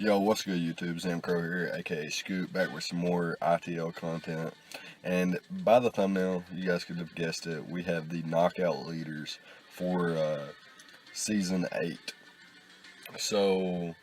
Yo, what's good YouTube? ZAMCRO here, aka Scoot, back with some more ITL content. And by the thumbnail, you guys could have guessed it, we have the knockout leaders for Season 8. So,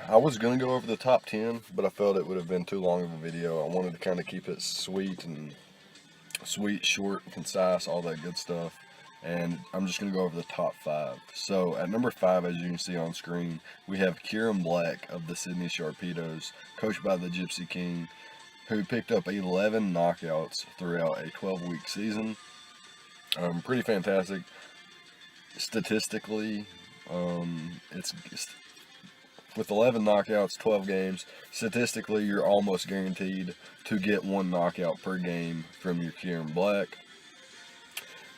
I was going to go over the top 10, but I felt it would have been too long of a video. I wanted to kind of keep it sweet, short, concise, all that good stuff. And I'm just going to go over the top 5. So at number 5, as you can see on screen, we have Kieran Black of the Sydney Sharpedos, coached by the Gypsy King, who picked up 11 knockouts throughout a 12-week season. Pretty fantastic. Statistically, it's with 11 knockouts, 12 games, statistically you're almost guaranteed to get one knockout per game from your Kieran Black.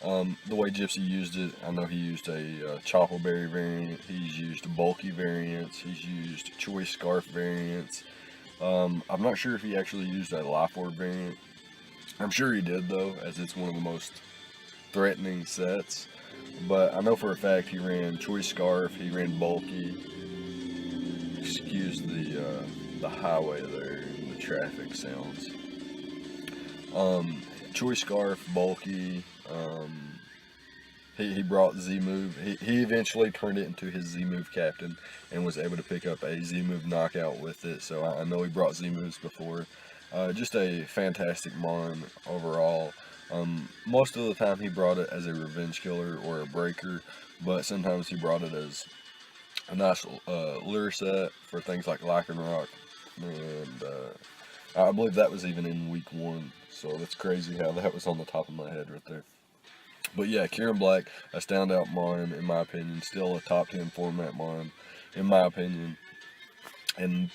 The way Gypsy used it, I know he used a choppleberry variant, he's used bulky variants, he's used choice scarf variants. I'm not sure if he actually used a life orb variant. I'm sure he did though, as it's one of the most threatening sets. But I know for a fact he ran choice scarf, he ran bulky. Excuse the highway there, the traffic sounds. Choice scarf, bulky. He brought Z-Move. He eventually turned it into his Z-Move captain and was able to pick up a Z-Move knockout with it. So I know he brought Z-Moves before. Just a fantastic Mon overall. Most of the time he brought it as a revenge killer or a breaker, but sometimes he brought it as a nice lure set for things like Lycanroc. And I believe that was even in week 1. So that's crazy how that was on the top of my head right there. But yeah, Kieran Black, a standout Mon in my opinion, still a top 10 format Mon in my opinion. And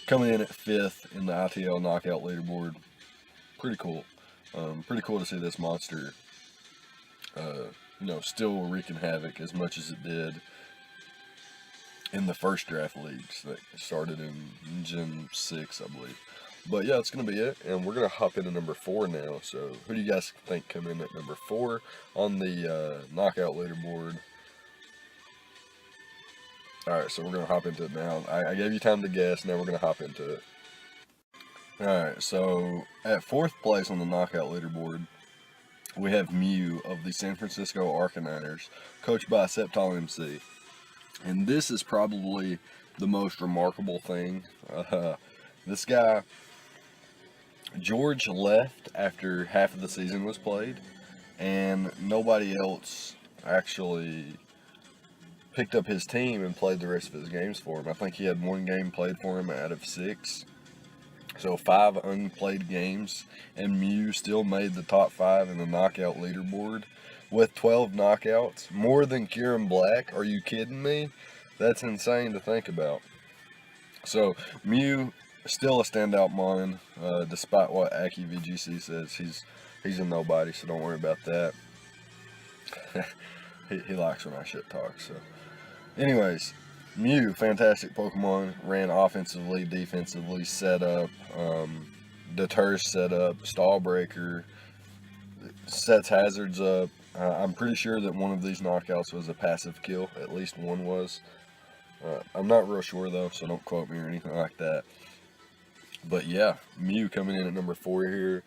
coming in at 5th in the ITL knockout leaderboard, pretty cool. Pretty cool to see this monster, still wreaking havoc as much as it did in the first draft leagues that started in Gen 6, I believe. But yeah, that's going to be it, and we're going to hop into number 4 now. So who do you guys think come in at number 4 on the knockout leaderboard? Alright, so we're going to hop into it now. I gave you time to guess, now we're going to hop into it. Alright, so at 4th place on the knockout leaderboard, we have Mew of the San Francisco Arcaniners, coached by Septol MC. And this is probably the most remarkable thing. This guy, George, left after half of the season was played, and nobody else actually picked up his team and played the rest of his games for him. I think he had 1 game played for him out of 6. So 5 unplayed games, and Mew still made the top 5 in the knockout leaderboard with 12 knockouts. More than Kieran Black? Are you kidding me? That's insane to think about. So Mew, still a standout Mon, despite what Aki VGC says. He's a nobody, so don't worry about that. he likes when I shit talk. So, anyways, Mew, fantastic Pokemon. Ran offensively, defensively, setup, deters setup, stall breaker, sets hazards up. I'm pretty sure that one of these knockouts was a passive kill. At least one was. I'm not real sure though, so don't quote me or anything like that. But yeah, Mew coming in at number 4 here.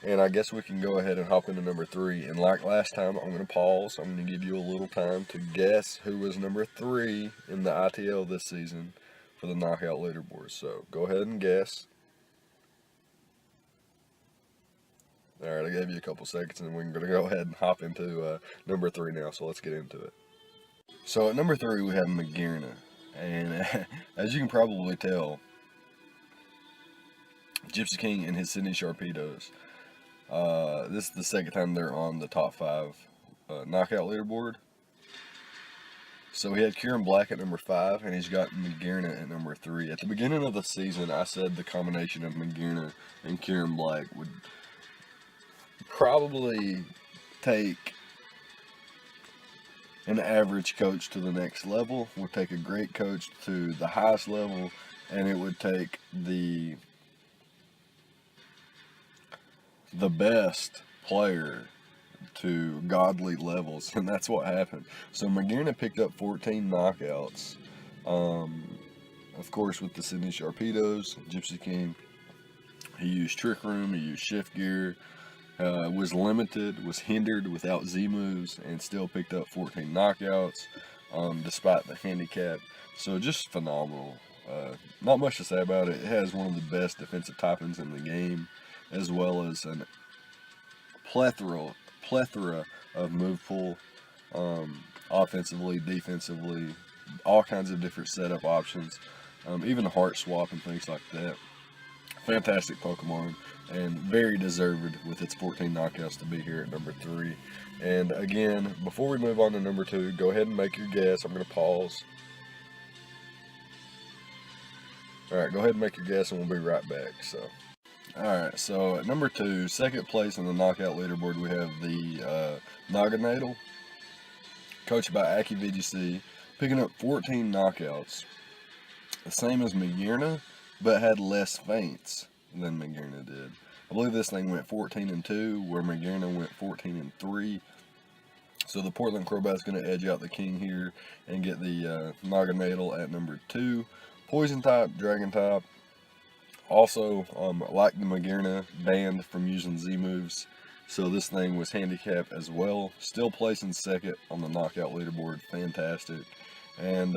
And I guess we can go ahead and hop into number 3. And like last time, I'm going to pause. I'm going to give you a little time to guess who was number 3 in the ITL this season for the knockout leaderboard. So go ahead and guess. Alright, I gave you a couple seconds and we're going to go ahead and hop into number 3 now. So let's get into it. So at number 3 we have Magearna, and as you can probably tell, Gypsy King and his Sydney Sharpedos, this is the second time they're on the top 5 knockout leaderboard. So he had Kieran Black at number 5, and he's got Magearna at number 3. At the beginning of the season, I said the combination of Magearna and Kieran Black would probably take an average coach to the next level, would take a great coach to the highest level, and it would take the best player to godly levels, and that's what happened. So Magearna picked up 14 knockouts Of course, with the Sydney Sharpedos, Gypsy King, he used Trick Room, he used Shift Gear, was limited, was hindered without Z moves, and still picked up 14 knockouts despite the handicap. So just phenomenal. Not much to say about it. It has one of the best defensive typings in the game, as well as a plethora of move pool, offensively, defensively, all kinds of different setup options, even heart swap and things like that. Fantastic Pokemon, and very deserved with its 14 knockouts to be here at number 3. And again, before we move on to number 2, go ahead and make your guess. I'm going to pause. Alright, go ahead and make your guess and we'll be right back. Alright, so at number 2, second place on the knockout leaderboard, we have the Naganadel, coached by Aki VGC, picking up 14 knockouts. The same as Magearna, but had less feints than Magearna did. I believe this thing went 14-2, where Magearna went 14-3. So the Portland Crobat's going to edge out the king here and get the Naganadel at number 2. Poison type, dragon type. Also, like the Magearna, banned from using Z moves. So this thing was handicapped as well. Still placing second on the knockout leaderboard. Fantastic. And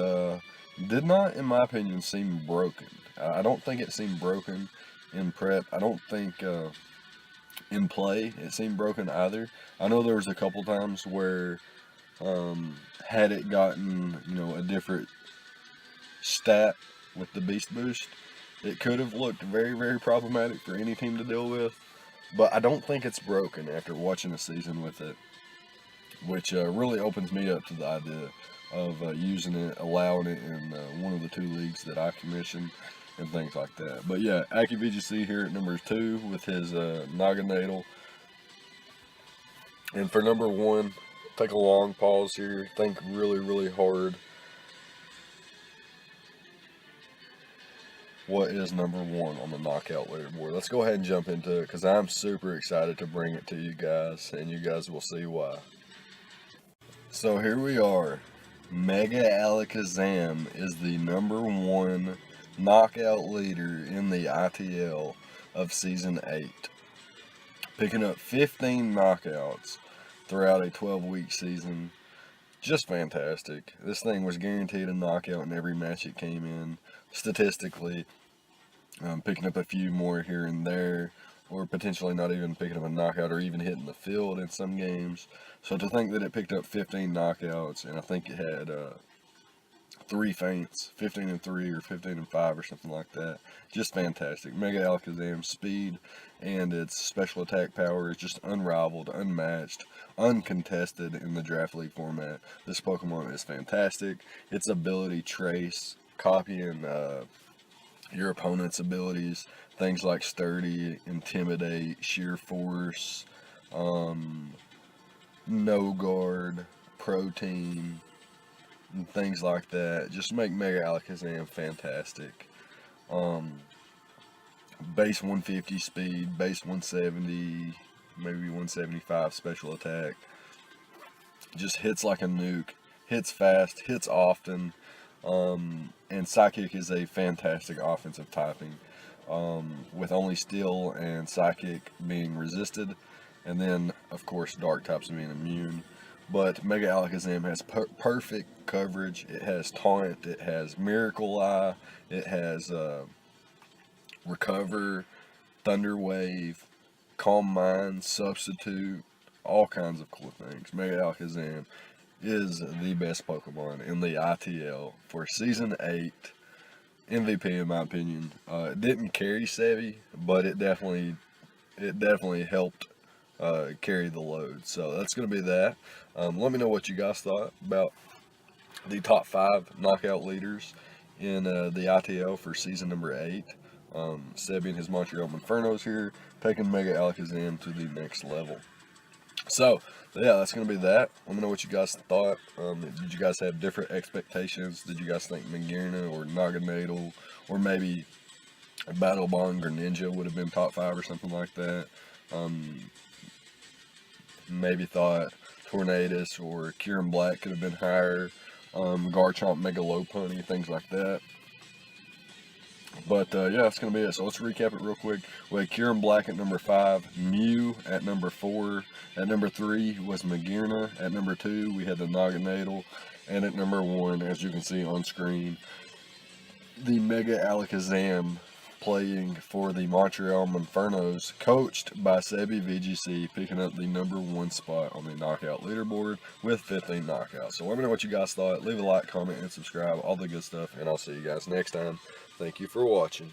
did not, in my opinion, seem broken. I don't think it seemed broken in prep. I don't think in play it seemed broken either. I know there was a couple times where had it gotten, a different stat with the Beast Boost, it could have looked very, very problematic for any team to deal with. But I don't think it's broken after watching a season with it, which really opens me up to the idea of using it, allowing it in one of the 2 leagues that I commission and things like that. But yeah, Aki VGC here at number 2 with his Naganadel. And for number 1, take a long pause here, think really, really hard. What is number 1 on the knockout leaderboard? Let's go ahead and jump into it because I'm super excited to bring it to you guys, and you guys will see why. So here we are. Mega Alakazam is the number 1 knockout leader in the ITL of Season 8. Picking up 15 knockouts throughout a 12-week season. Just fantastic. This thing was guaranteed a knockout in every match it came in. Statistically, picking up a few more here and there, or potentially not even picking up a knockout or even hitting the field in some games. So to think that it picked up 15 knockouts, and I think it had 3 feints, 15-3 or 15-5 or something like that. Just fantastic. Mega Alakazam's speed and its special attack power is just unrivaled, unmatched, uncontested in the Draft League format. This Pokemon is fantastic. Its ability Trace, copying your opponent's abilities, things like Sturdy, Intimidate, Sheer Force, No Guard, Protein, and things like that, just make Mega Alakazam fantastic. Base 150 speed, base 170, maybe 175 special attack. Just hits like a nuke, hits fast, hits often, and Psychic is a fantastic offensive typing, with only Steel and Psychic being resisted, and then, of course, Dark types being immune. But Mega Alakazam has perfect coverage. It has Taunt, it has Miracle Eye, it has Recover, Thunder Wave, Calm Mind, Substitute, all kinds of cool things. Mega Alakazam is the best Pokemon in the ITL for Season 8. MVP in my opinion. It didn't carry Sevi, but it definitely helped carry the load. So that's going to be that. Let me know what you guys thought about the top 5 knockout leaders in the ITL for season number 8. Sebi and his Montreal Infernos here, taking Mega Alakazam to the next level. So, yeah, that's going to be that. Let me know what you guys thought. Did you guys have different expectations? Did you guys think Magearna or Naganadel or maybe Battle Bond or Ninja would have been top 5 or something like that? Maybe thought Tornadus or Kieran Black could have been higher, Garchomp, Megalopunny, things like that. But yeah, that's going to be it. So let's recap it real quick. We had Kieran Black at number 5, Mew at number 4, at number 3 was Magearna, at number 2 we had the Naganadel, and at number 1, as you can see on screen, the Mega Alakazam playing for the Montreal Monfernos, coached by Sebi VGC, picking up the number 1 spot on the knockout leaderboard with 15 knockouts. So let me know what you guys thought. Leave a like, comment, and subscribe, all the good stuff, and I'll see you guys next time. Thank you for watching.